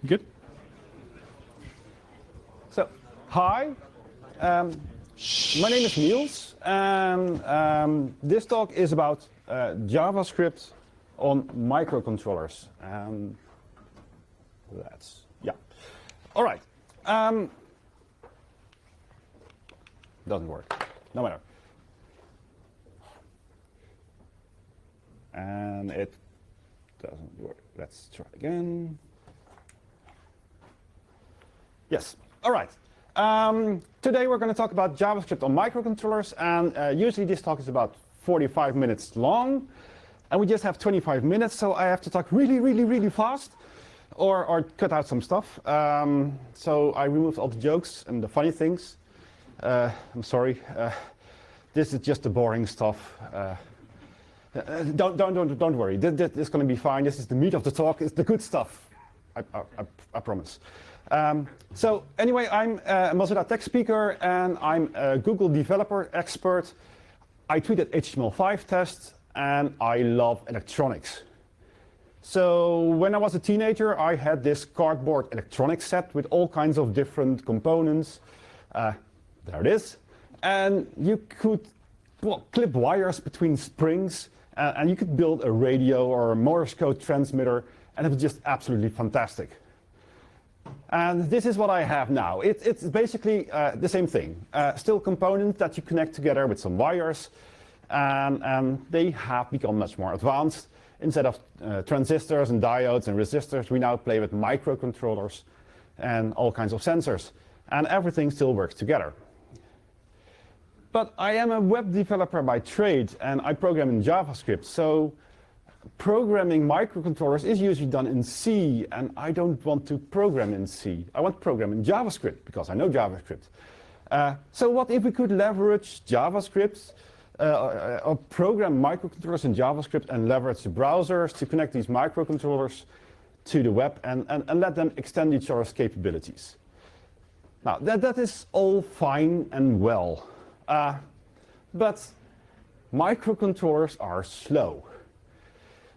Good. So, hi. My name is Niels, and this talk is about JavaScript on microcontrollers. All right. Doesn't work. No matter. And it doesn't work. Let's try again. Yes. All right. Today we're going to talk about JavaScript on microcontrollers, and usually this talk is about 45 minutes long, and we just have 25 minutes, so I have to talk really fast, or cut out some stuff. So I removed all the jokes and the funny things. I'm sorry. This is just the boring stuff. Don't worry. This is going to be fine. This is the meat of the talk. It's the good stuff. I promise. So anyway, I'm a Mozilla Tech speaker, and I'm a Google developer expert. I tweeted HTML5 tests, and I love electronics. So when I was a teenager, I had this cardboard electronics set with all kinds of different components. There it is. And you could clip wires between springs, and you could build a radio or a Morse code transmitter, and it was just absolutely fantastic. And this is what I have now. It's basically the same thing. Still components that you connect together with some wires, and they have become much more advanced. Instead of transistors and diodes and resistors, we now play with microcontrollers and all kinds of sensors. And everything still works together. But I am a web developer by trade, and I program in JavaScript. So programming microcontrollers is usually done in C, and I don't want to program in C. I want to program in JavaScript, because I know JavaScript. So what if we could leverage JavaScript, or program microcontrollers in JavaScript and leverage the browsers to connect these microcontrollers to the web and let them extend each other's capabilities? Now, that is all fine and well. But microcontrollers are slow.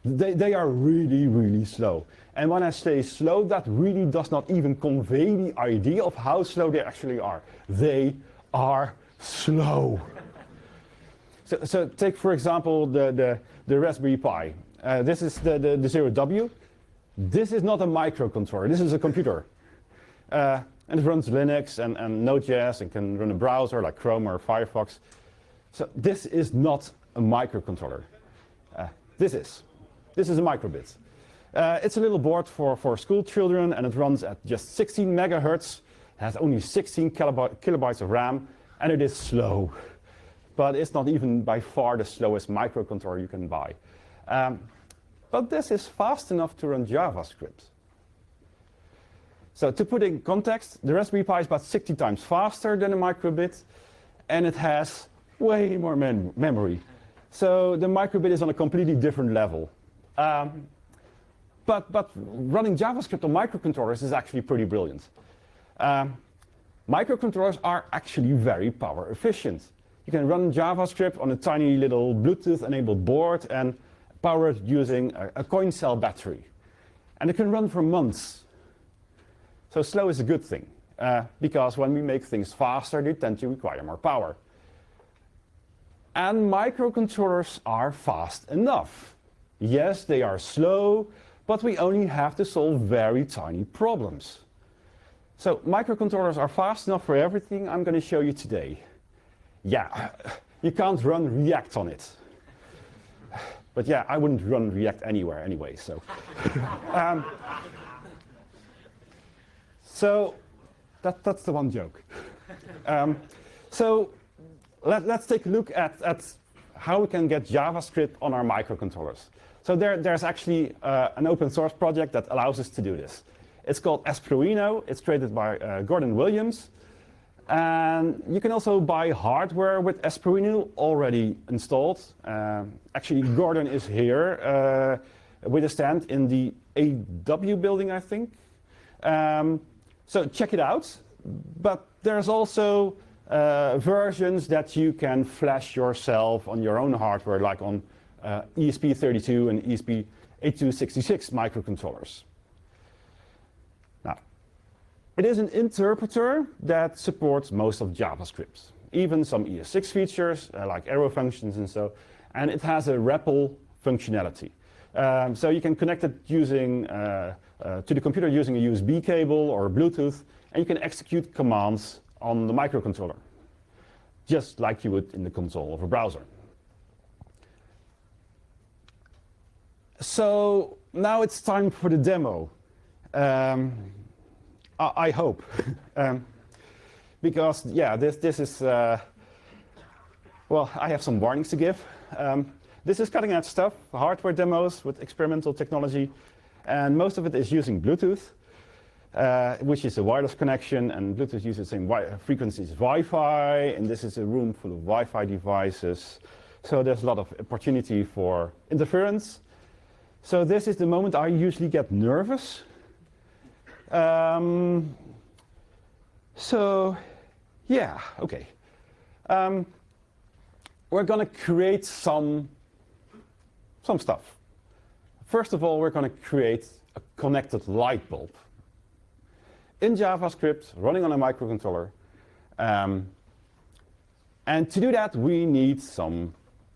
They are really slow. And when I say slow, that really does not even convey the idea of how slow they actually are. They are slow. So take, for example, the Raspberry Pi. This is the 0W. This is not a microcontroller. This is a computer. And it runs Linux and Node.js and can run a browser like Chrome or Firefox. So this is not a microcontroller. This is a microbit. It's a little board for school children, and it runs at just 16 megahertz. It has only 16 kilobytes of RAM, and it is slow. But it's not even by far the slowest microcontroller you can buy. But this is fast enough to run JavaScript. So to put in context, the Raspberry Pi is about 60 times faster than a microbit, and it has way more memory. So the microbit is on a completely different level. But running JavaScript on microcontrollers is actually pretty brilliant. Microcontrollers are actually very power efficient. You can run JavaScript on a tiny little Bluetooth-enabled board and power it using a coin cell battery. And it can run for months. So slow is a good thing, because when we make things faster, they tend to require more power. And microcontrollers are fast enough. Yes, they are slow, but we only have to solve very tiny problems. So microcontrollers are fast enough for everything I'm going to show you today. Yeah, you can't run React on it. But yeah, I wouldn't run React anywhere anyway, so. So that's the one joke. So let's take a look at how we can get JavaScript on our microcontrollers. So there's actually an open source project that allows us to do this. It's called Espruino. It's created by Gordon Williams. And you can also buy hardware with Espruino already installed. Actually, Gordon is here with a stand in the AW building, I think. So check it out. But there's also versions that you can flash yourself on your own hardware, like on ESP32 and ESP8266 microcontrollers. It is an interpreter that supports most of JavaScript, even some ES6 features like arrow functions and so, and it has a REPL functionality. So you can connect it using, to the computer using a USB cable or Bluetooth, and you can execute commands on the microcontroller, just like you would in the console of a browser. So now it's time for the demo. I hope, because yeah, this is well, I have some warnings to give. This is cutting edge stuff, hardware demos with experimental technology, and most of it is using Bluetooth, which is a wireless connection, and Bluetooth uses the same frequencies as Wi-Fi, and this is a room full of Wi-Fi devices. So there's a lot of opportunity for interference. So this is the moment I usually get nervous. So yeah, okay. We're gonna create some stuff. First of all, we're gonna create a connected light bulb in JavaScript, running on a microcontroller. And to do that, we need some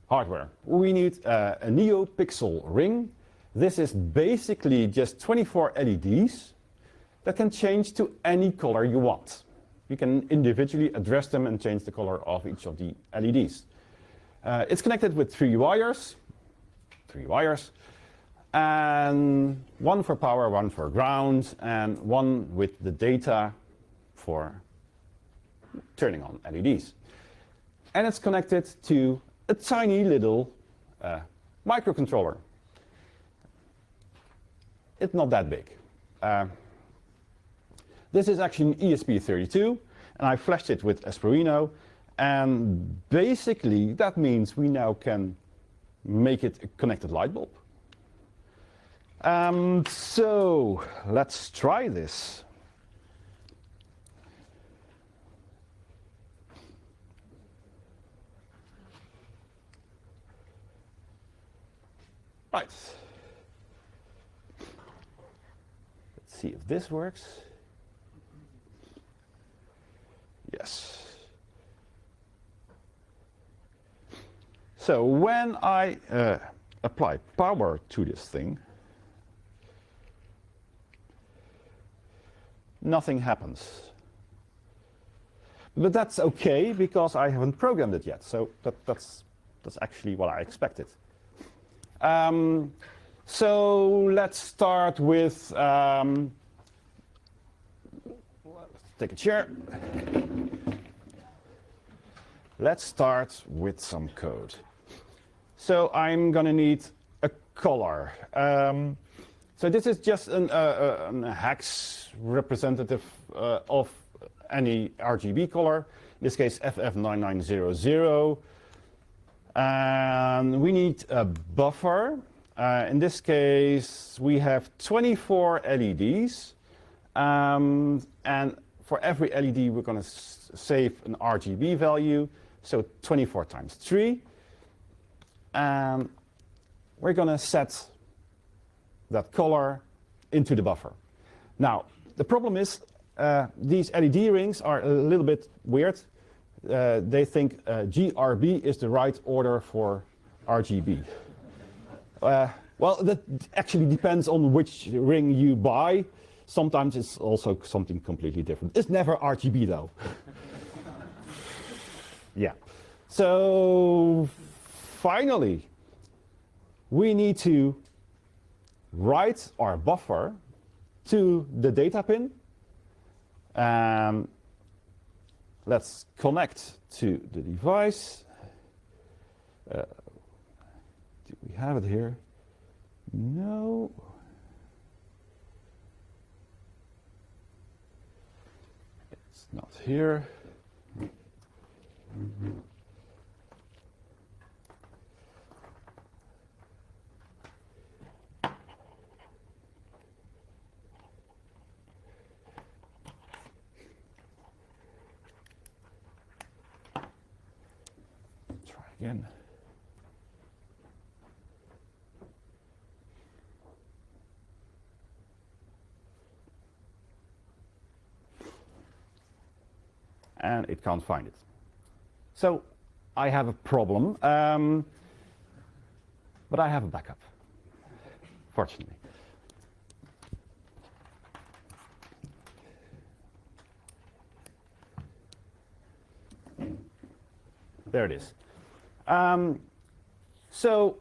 hardware. We need a NeoPixel ring. This is basically just 24 LEDs that can change to any color you want. You can individually address them and change the color of each of the LEDs. It's connected with three wires, and one for power, one for ground, and one with the data for turning on LEDs. And it's connected to a tiny little microcontroller. It's not that big. This is actually an ESP32, and I flashed it with Esperino, and basically that means we now can make it a connected light bulb. So let's try this. Right. Let's see if this works. Yes. So when I apply power to this thing, nothing happens. But that's okay, because I haven't programmed it yet. So that's actually what I expected. So let's start with, let's take a chair. Let's start with some code. So I'm gonna need a color. So this is just a hex representative of any RGB color, in this case FF9900. And we need a buffer. In this case, we have 24 LEDs. And for every LED, we're going to save an RGB value. So 24 times 3. And we're going to set that color into the buffer. Now, the problem is these LED rings are a little bit weird. They think GRB is the right order for RGB. Well, that actually depends on which ring you buy. Sometimes it's also something completely different. It's never RGB though. Yeah. So finally, we need to write our buffer to the data pin. Let's connect to the device. Do we have it here? No. It's not here. Try again. and it can't find it. So I have a problem, but I have a backup, fortunately. There it is. So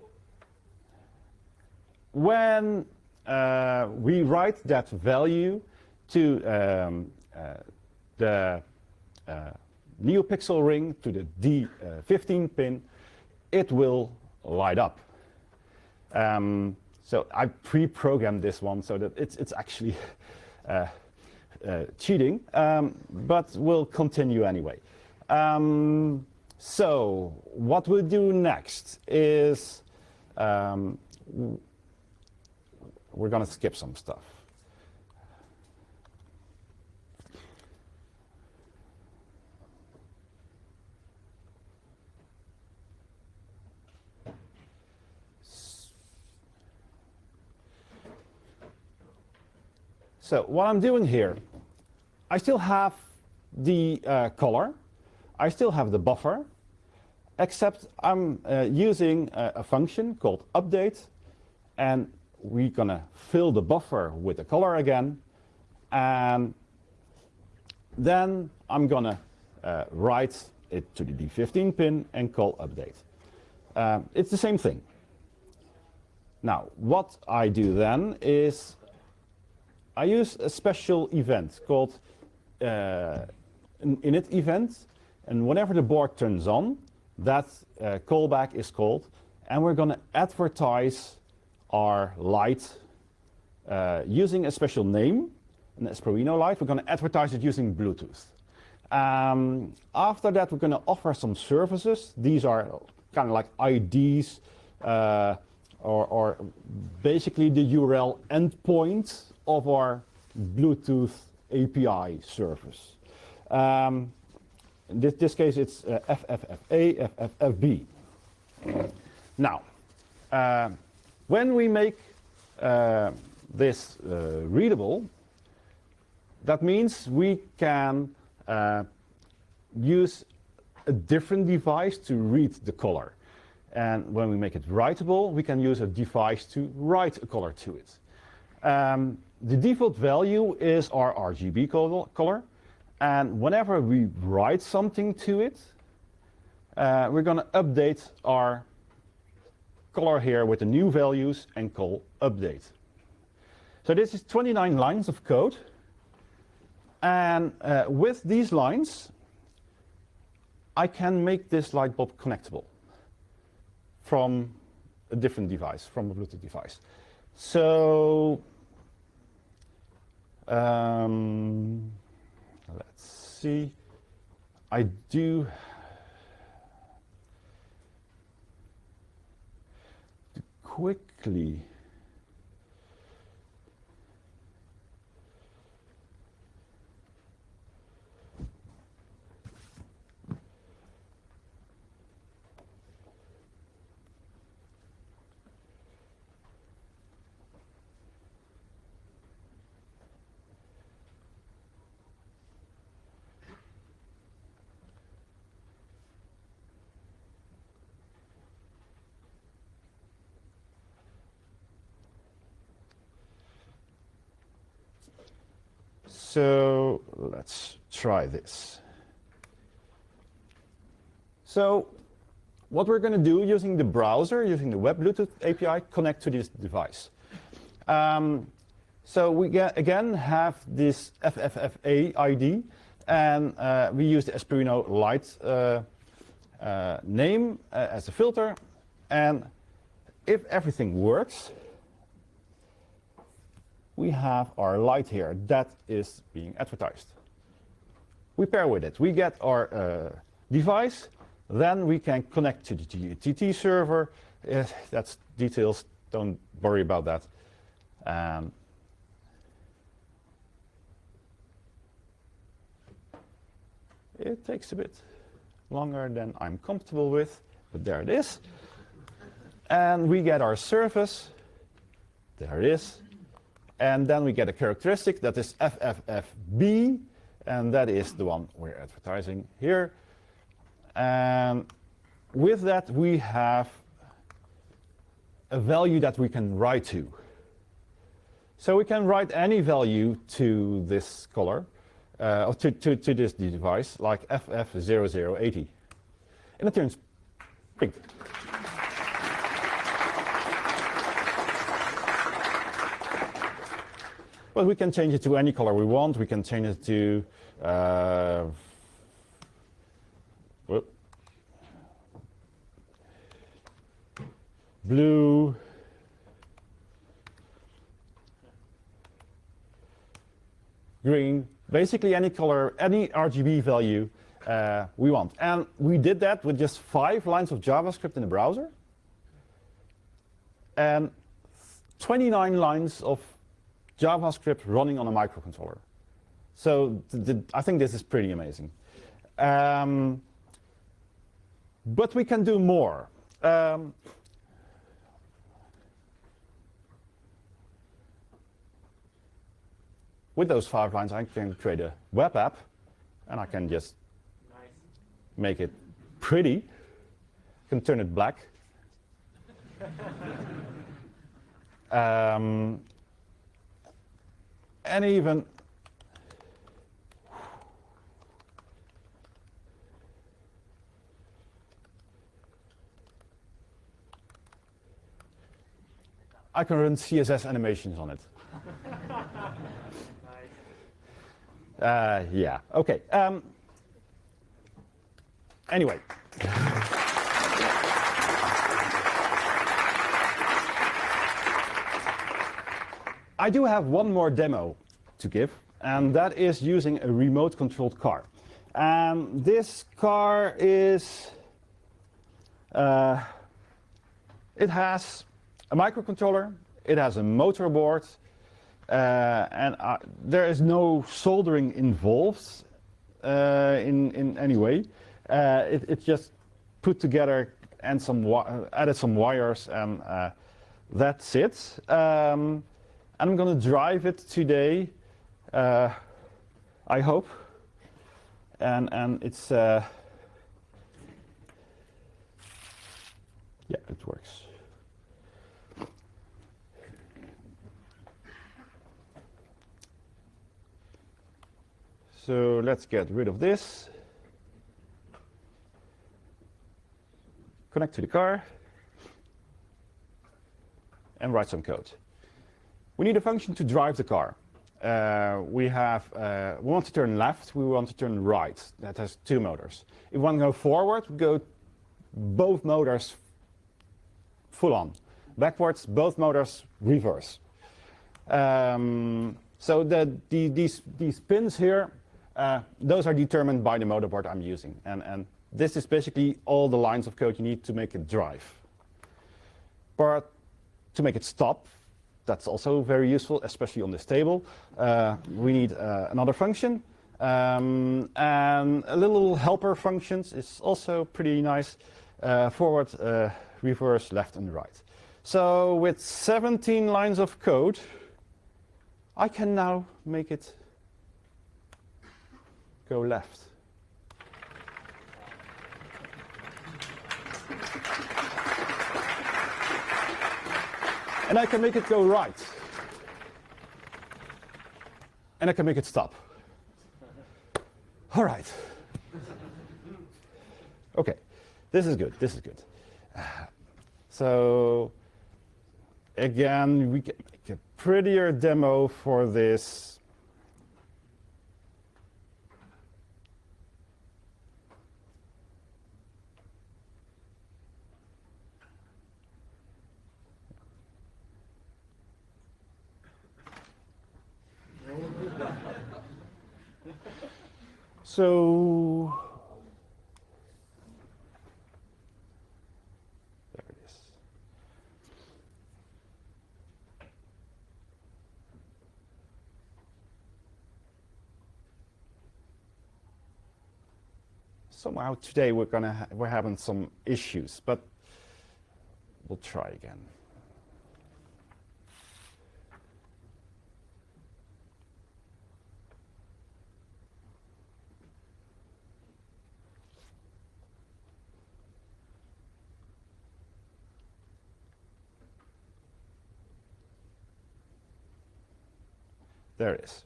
when we write that value to the NeoPixel ring, to the D15 pin, it will light up. So I pre-programmed this one so that it's actually cheating, but we'll continue anyway. So what we'll do next is we're going to skip some stuff. So what I'm doing here, I still have the color, I still have the buffer, except I'm using a function called update, and we're gonna fill the buffer with the color again, and then I'm gonna write it to the D15 pin and call update. It's the same thing. Now, what I do then is I use a special event called an init event, and whenever the board turns on, that callback is called, and we're going to advertise our light using a special name, an Esperino light. We're going to advertise it using Bluetooth. After that, we're going to offer some services. These are kind of like IDs or basically the URL endpoint of our Bluetooth API service. In this case, it's FFFA, FFFB. Now, when we make this readable, that means we can use a different device to read the color. And when we make it writable, we can use a device to write a color to it. The default value is our RGB color. And whenever we write something to it, we're going to update our color here with the new values and call update. So this is 29 lines of code. And with these lines, I can make this light bulb connectable from a different device, from a Bluetooth device. So let's see. I do quickly So let's try this. So what we're going to do using the browser, using the web Bluetooth API, connect to this device. So we again have this FFFA ID, and we use the Esperino light name as a filter. And if everything works, we have our light here that is being advertised. We pair with it. We get our device, then we can connect to the GTT server. That's details, don't worry about that. It takes a bit longer than I'm comfortable with, but there it is. And we get our service. There it is. And then we get a characteristic that is FFFB, and that is the one we're advertising here. And with that, we have a value that we can write to. So we can write any value to this color, or to this device, like FF0080. And it turns pink. But we can change it to any color we want. We can change it to blue, green, basically any color, any RGB value we want. And we did that with just 5 lines of JavaScript in the browser and 29 lines of JavaScript running on a microcontroller. So I think this is pretty amazing. But we can do more. With those 5 lines, I can create a web app, and I can just make it pretty. I can turn it black. And even I can run CSS animations on it. Yeah, okay. Anyway. I do have one more demo to give, and that is using a remote-controlled car. This car is, it has a microcontroller, it has a motor board, and there is no soldering involved in any way. It's just put together and added some wires, and that's it. I'm going to drive it today, I hope. And it's, yeah, it works. So let's get rid of this. Connect to the car and write some code. We need a function to drive the car. We want to turn left, we want to turn right. That has 2 motors. If we want to go forward, we go both motors full on. Backwards, both motors reverse. So these pins here, those are determined by the motherboard I'm using. And this is basically all the lines of code you need to make it drive. But to make it stop, that's also very useful, especially on this table. We need another function. And a little helper functions is also pretty nice. Forward, reverse, left, and right. So with 17 lines of code, I can now make it go left. And I can make it go right. And I can make it stop. All right. Okay, this is good, this is good. So, again, we can make a prettier demo for this. So, there it is. Somehow today we're having some issues, but we'll try again. There it is.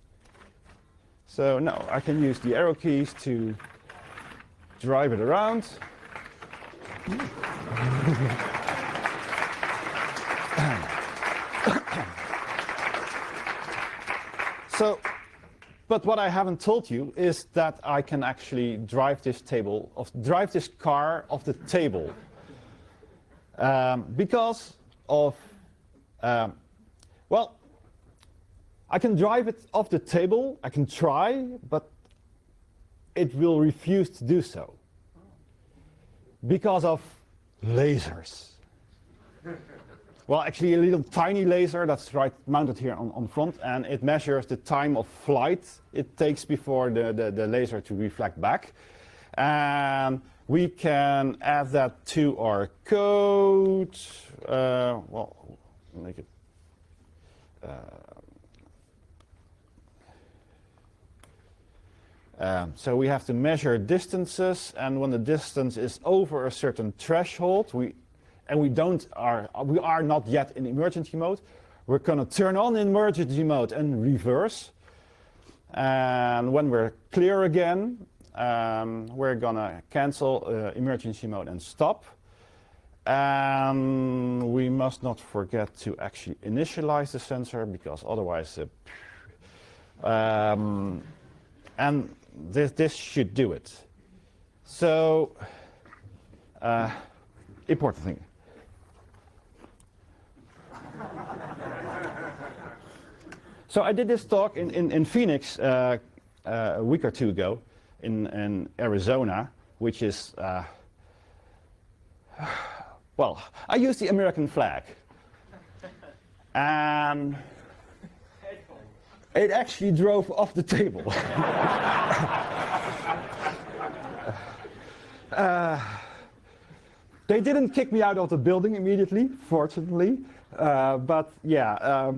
So now I can use the arrow keys to drive it around. So, but what I haven't told you is that I can actually drive this car off the table. Because of, well, I can drive it off the table, I can try, but it will refuse to do so. Because of lasers. Well, actually a little tiny laser that's right mounted here on front, and it measures the time of flight it takes before the laser to reflect back. And we can add that to our code. Well, make it. So we have to measure distances, and when the distance is over a certain threshold, we are not yet in emergency mode. We're going to turn on emergency mode and reverse. And when we're clear again, we're going to cancel emergency mode and stop. And we must not forget to actually initialize the sensor, because otherwise, and this should do it. So, important thing. So I did this talk in Phoenix a week or two ago in Arizona, which is, well, I used the American flag. And it actually drove off the table. They didn't kick me out of the building immediately, fortunately. But yeah,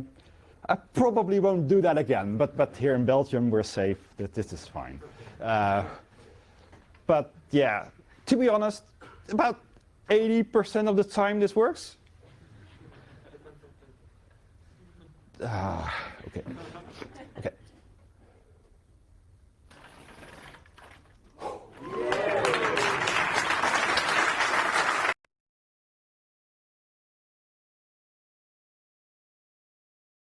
I probably won't do that again. But here in Belgium, we're safe. This is fine. But yeah, to be honest, about 80% of the time this works. Okay. Okay.